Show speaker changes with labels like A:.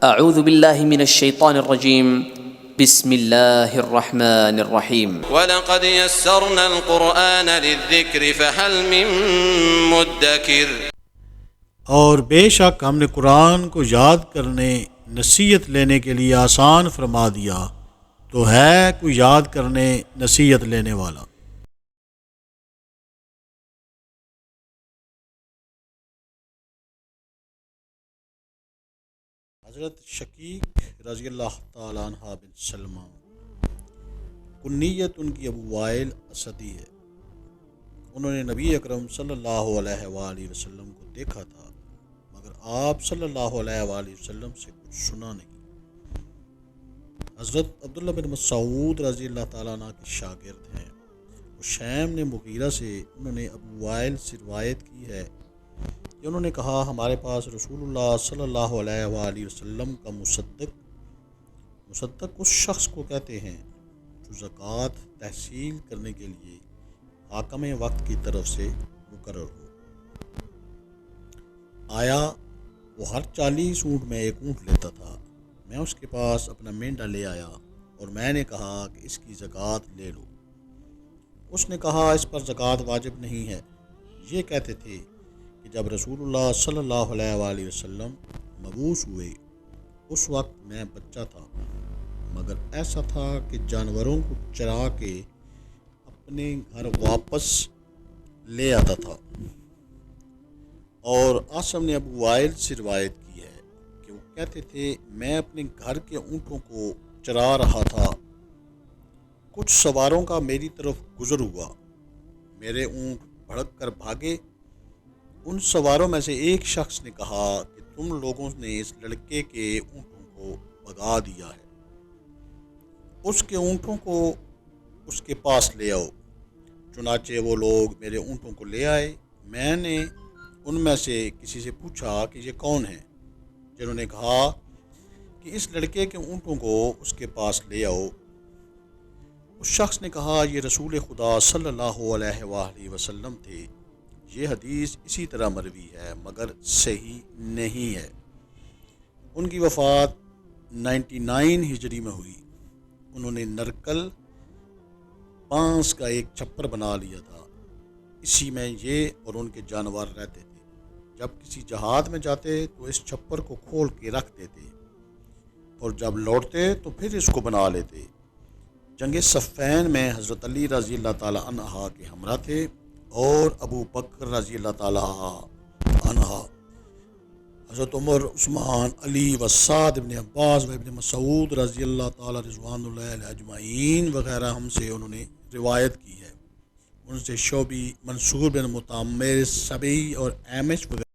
A: اعوذ باللہ من الشیطان الرجیم بسم اللہ الرحمن الرحیم
B: وَلَقَدْ يَسَّرْنَا الْقُرْآنَ لِلذِّكْرِ فَهَلْ مِن مُدَّكِرٍ،
C: اور بے شک ہم نے قرآن کو یاد کرنے نصیحت لینے کے لیے آسان فرما دیا، تو ہے کوئی یاد کرنے نصیحت لینے والا۔ حضرت شقیق رضی اللہ تعالیٰ عنہ بن سلمہ، کنیت ان کی ابو وائل اسدی ہے۔ انہوں نے نبی اکرم صلی اللہ علیہ وآلہ وسلم کو دیکھا تھا، مگر آپ صلی اللہ علیہ وآلہ وسلم سے کچھ سنا نہیں۔ حضرت عبداللہ بن مسعود رضی اللہ تعالیٰ عنہ کے شاگرد ہیں۔ شیم نے مغیرہ سے انہوں نے ابو وائل سے روایت کی ہے کہ انہوں نے کہا، ہمارے پاس رسول اللہ صلی اللہ علیہ وآلہ وسلم کا مصدق اس شخص کو کہتے ہیں جو زکوٰۃ تحصیل کرنے کے لیے حاکم وقت کی طرف سے مقرر ہو۔ آیا وہ ہر 40 اونٹ میں ایک اونٹ لیتا تھا۔ میں اس کے پاس اپنا مینڈا لے آیا اور میں نے کہا کہ اس کی زکوٰۃ لے لو۔ اس نے کہا، اس پر زکوٰۃ واجب نہیں ہے۔ یہ کہتے تھے کہ جب رسول اللہ صلی اللہ علیہ وآلہ وسلم مبعوث ہوئے اس وقت میں بچہ تھا، مگر ایسا تھا کہ جانوروں کو چرا کے اپنے گھر واپس لے آتا تھا۔ اور عاصم نے ابو وائل سے روایت کی ہے کہ وہ کہتے تھے، میں اپنے گھر کے اونٹوں کو چرا رہا تھا، کچھ سواروں کا میری طرف گزر ہوا، میرے اونٹ بھڑک کر بھاگے۔ ان سواروں میں سے ایک شخص نے کہا کہ تم لوگوں نے اس لڑکے کے اونٹوں کو بھگا دیا ہے، اس کے اونٹوں کو اس کے پاس لے آؤ۔ چنانچہ وہ لوگ میرے اونٹوں کو لے آئے۔ میں نے ان میں سے کسی سے پوچھا کہ یہ کون ہیں؟ جنہوں نے کہا کہ اس لڑکے کے اونٹوں کو اس کے پاس لے آؤ۔ اس شخص نے کہا، یہ رسول خدا صلی اللہ علیہ وآلہ وسلم تھے۔ یہ حدیث اسی طرح مروی ہے مگر صحیح نہیں ہے۔ ان کی وفات 99 ہجری میں ہوئی۔ انہوں نے نرکل بانس کا ایک چھپر بنا لیا تھا، اسی میں یہ اور ان کے جانور رہتے تھے۔ جب کسی جہاد میں جاتے تو اس چھپر کو کھول کے رکھ دیتے، اور جب لوٹتے تو پھر اس کو بنا لیتے۔ جنگ صفین میں حضرت علی رضی اللہ تعالیٰ عنہ کے ہمراہ تھے، اور ابو بکر رضی اللہ تعالیٰ عنہ، حضرت عمر، عثمان، علی و سعد ابن عباس و ابن مسعود رضی اللہ تعالیٰ رضوان اللہ علیہ اجمعین وغیرہ ہم سے انہوں نے روایت کی ہے۔ ان سے شعبی، منصور بن معتمر سبعی اور اعمش وغیرہ